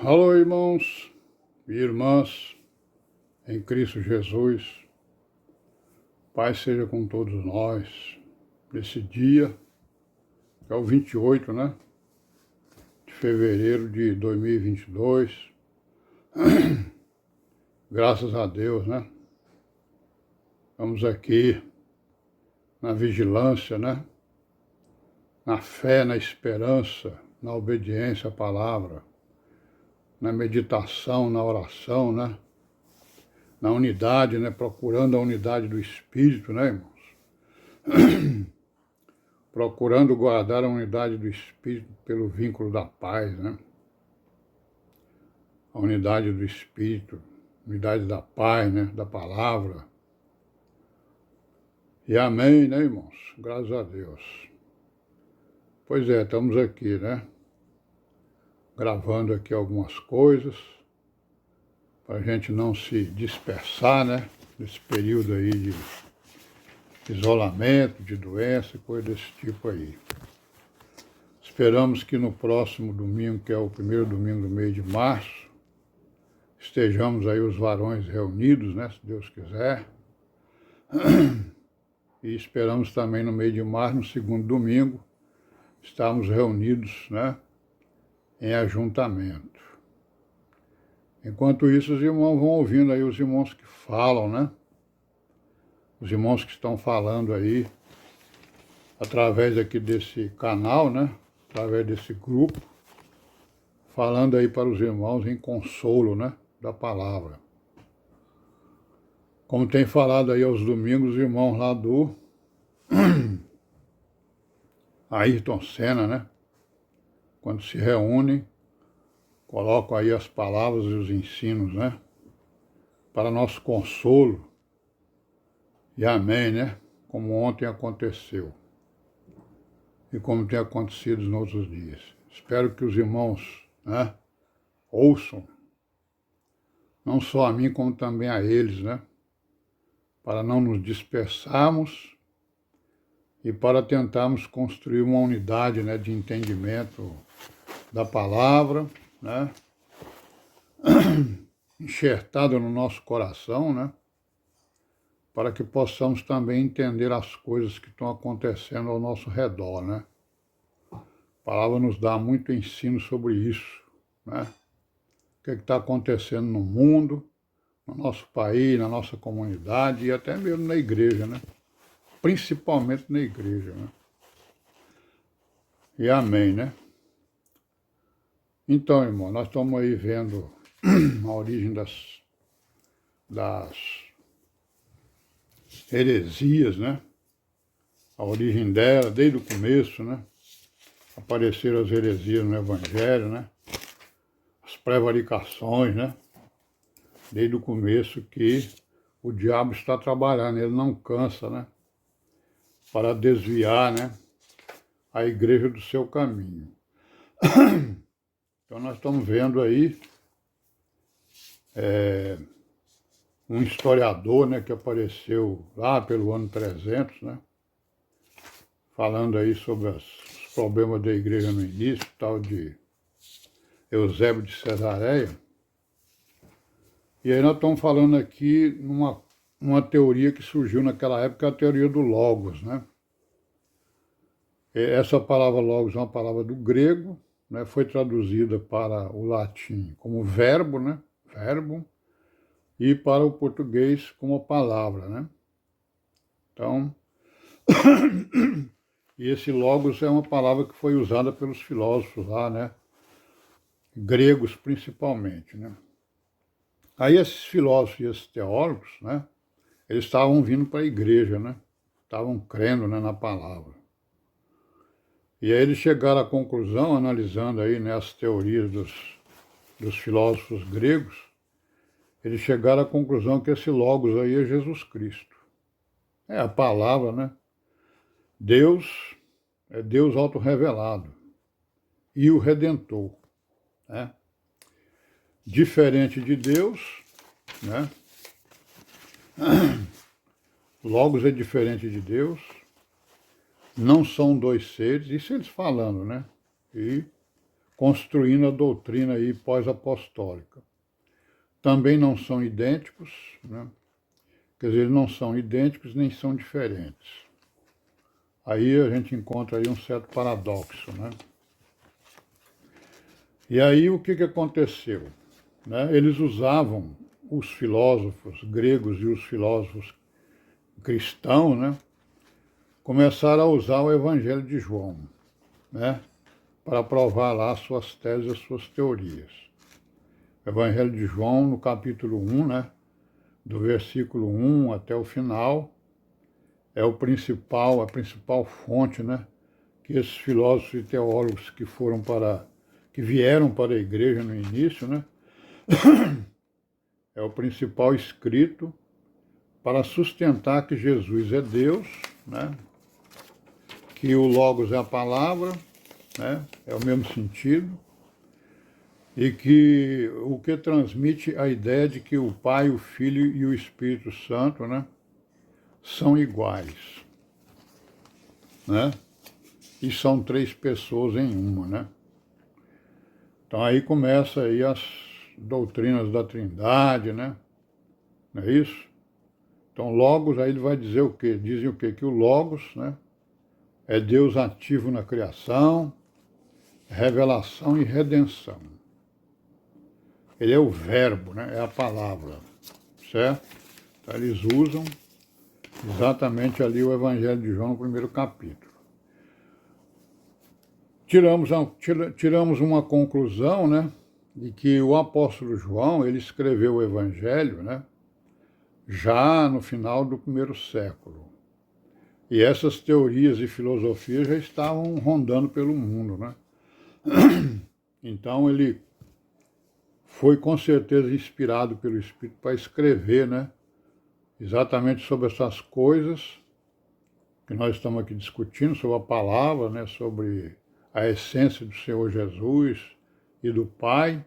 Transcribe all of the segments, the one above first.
Alô, irmãos e irmãs, em Cristo Jesus, Pai seja com todos nós, nesse dia, que é o 28, né, de fevereiro de 2022, graças a Deus, né, estamos aqui na vigilância, né, na fé, na esperança, na obediência à palavra, na meditação, na oração, né, na unidade, né, procurando a unidade do Espírito, né, irmãos? Procurando guardar a unidade do Espírito pelo vínculo da paz, né? A unidade do Espírito, unidade da paz, né? Da palavra. E amém, né, irmãos? Graças a Deus. Pois é, estamos aqui, né? Gravando aqui algumas coisas, para a gente não se dispersar, né? Nesse período aí de isolamento, de doença, coisa desse tipo aí. Esperamos que no próximo domingo, que é o primeiro domingo do mês de março, estejamos aí os varões reunidos, né, se Deus quiser. E esperamos também no mês de março, no segundo domingo, estarmos reunidos, né, em ajuntamento. Enquanto isso, os irmãos vão ouvindo aí os irmãos que falam, né? Os irmãos que estão falando aí, através aqui desse canal, né? Através desse grupo, falando aí para os irmãos em consolo, né? Da palavra. Como tem falado aí aos domingos, os irmãos lá do Ayrton Senna, né? Quando se reúnem, colocam aí as palavras e os ensinos, né? Para nosso consolo. E amém, né? Como ontem aconteceu. E como tem acontecido nos outros dias. Espero que os irmãos, né? Ouçam. Não só a mim, como também a eles, né? Para não nos dispersarmos e para tentarmos construir uma unidade, né, de entendimento da palavra, né, enxertada no nosso coração, né, para que possamos também entender as coisas que estão acontecendo ao nosso redor, né. A palavra nos dá muito ensino sobre isso, né, o que está acontecendo no mundo, no nosso país, na nossa comunidade e até mesmo na igreja, né, principalmente na igreja, né. E amém, né? Então, irmão, nós estamos aí vendo a origem das heresias, né? A origem dela, desde o começo, né? Apareceram as heresias no Evangelho, né? As prevaricações, né? Desde o começo que o diabo está trabalhando, ele não cansa, né? Para desviar, né? A igreja do seu caminho. Então nós estamos vendo aí um historiador, né, que apareceu lá pelo ano 300, né, falando aí sobre os problemas da igreja no início, tal de Eusébio de Cesareia. E aí nós estamos falando aqui numa teoria que surgiu naquela época, a teoria do Logos, né. Essa palavra Logos é uma palavra do grego, né, foi traduzida para o latim como verbo, né, verbo, e para o português como palavra, né. Então, e esse logos é uma palavra que foi usada pelos filósofos lá, né, gregos principalmente, né. Aí esses filósofos e esses teólogos, né, eles estavam vindo para a igreja, né, estavam crendo, né, na palavra. E aí eles chegaram à conclusão, analisando aí, né, as teorias dos filósofos gregos, eles chegaram à conclusão que esse logos aí é Jesus Cristo. É a palavra, né? Deus é Deus autorrevelado e o Redentor, né? Diferente de Deus, né? Logos é diferente de Deus, não são dois seres, isso eles falando, né? E construindo a doutrina aí pós-apostólica. Também não são idênticos, né? Quer dizer, eles não são idênticos nem são diferentes. Aí a gente encontra aí um certo paradoxo, né? E aí o que aconteceu? Né? Eles usavam, os filósofos gregos e os filósofos cristãos, né? Começaram a usar o Evangelho de João, né? Para provar lá suas teses, as suas teorias. O Evangelho de João, no capítulo 1, né? Do versículo 1 até o final, é a principal fonte, né? Que esses filósofos e teólogos que vieram para a igreja no início, né? É o principal escrito para sustentar que Jesus é Deus, né? Que o Logos é a palavra, né? É o mesmo sentido, e que o que transmite a ideia de que o Pai, o Filho e o Espírito Santo, né? São iguais, né? E são três pessoas em uma, né? Então aí começa aí as doutrinas da Trindade, né? Não é isso? Então Logos, aí ele vai dizer o quê? Dizem o quê? Que o Logos, né? É Deus ativo na criação, revelação e redenção. Ele é o verbo, né? É a palavra, certo? Então eles usam exatamente ali o Evangelho de João no primeiro capítulo. Tiramos uma conclusão, né? De que o apóstolo João, ele escreveu o Evangelho, né? Já no final do primeiro século. E essas teorias e filosofias já estavam rondando pelo mundo, né? Então ele foi com certeza inspirado pelo Espírito para escrever, né? Exatamente sobre essas coisas que nós estamos aqui discutindo, sobre a palavra, né? Sobre a essência do Senhor Jesus e do Pai,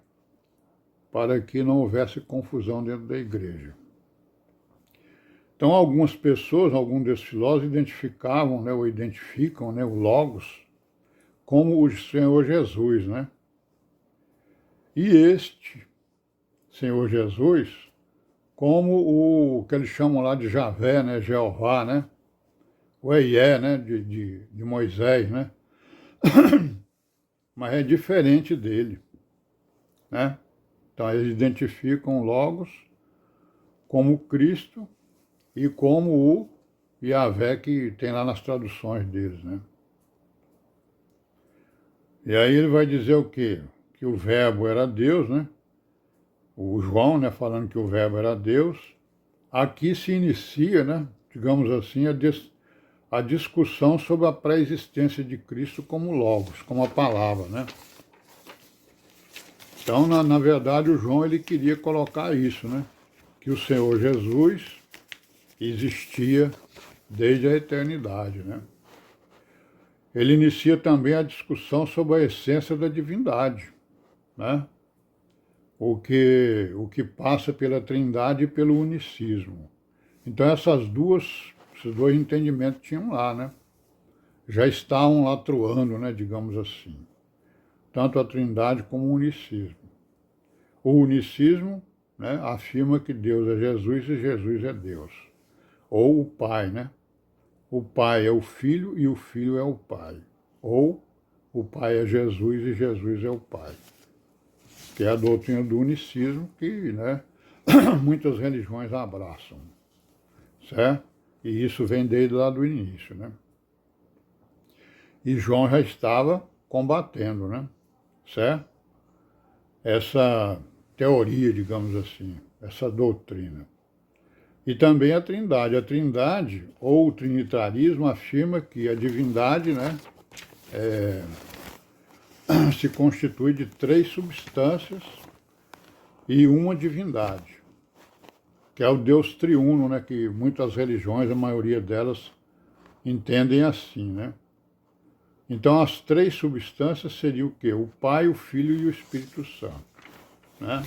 para que não houvesse confusão dentro da igreja. Então, algumas pessoas, alguns desses filósofos identificavam, né, ou identificam, né, o Logos como o Senhor Jesus, né? E este Senhor Jesus como o que eles chamam lá de Javé, né, Jeová, né? O Eié, né, de Moisés, né? Mas é diferente dele, né? Então, eles identificam o Logos como Cristo e como o Yahvé que tem lá nas traduções deles, né? E aí ele vai dizer o quê? Que o verbo era Deus, né? O João, né, falando que o verbo era Deus. Aqui se inicia, né, digamos assim, a discussão sobre a pré-existência de Cristo como Logos, como a palavra, né? Então, na verdade, o João ele queria colocar isso, né? Que o Senhor Jesus existia desde a eternidade, né? Ele inicia também a discussão sobre a essência da divindade, né? O que passa pela Trindade e pelo unicismo. Então esses dois entendimentos tinham lá, né? Já estavam lá atuando, né, digamos assim. Tanto a Trindade como o unicismo. O unicismo, né, afirma que Deus é Jesus e Jesus é Deus. Ou o Pai, né? O Pai é o Filho e o Filho é o Pai. Ou o Pai é Jesus e Jesus é o Pai. Que é a doutrina do unicismo que, né, muitas religiões abraçam, certo? E isso vem desde lá do início, né? E João já estava combatendo, né, certo? Essa teoria, digamos assim, essa doutrina. E também a Trindade. A Trindade, ou o Trinitarismo, afirma que a divindade, né, se constitui de 3 substâncias e uma divindade, que é o Deus triuno, né, que muitas religiões, a maioria delas, entendem assim, né? Então, as 3 substâncias seriam o quê? O Pai, o Filho e o Espírito Santo, né?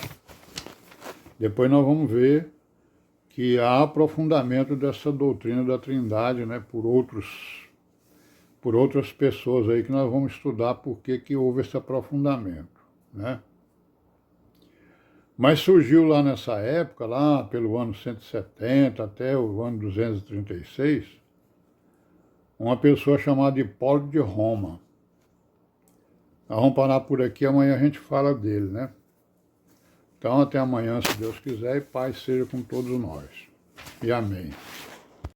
Depois nós vamos ver que há aprofundamento dessa doutrina da Trindade, né, por outros por outras pessoas aí que nós vamos estudar por que houve esse aprofundamento, né? Mas surgiu lá nessa época, lá pelo ano 170 até o ano 236, uma pessoa chamada Hipólito de Roma. Nós vamos parar por aqui, amanhã a gente fala dele, né? Então até amanhã, se Deus quiser, e paz seja com todos nós. E amém.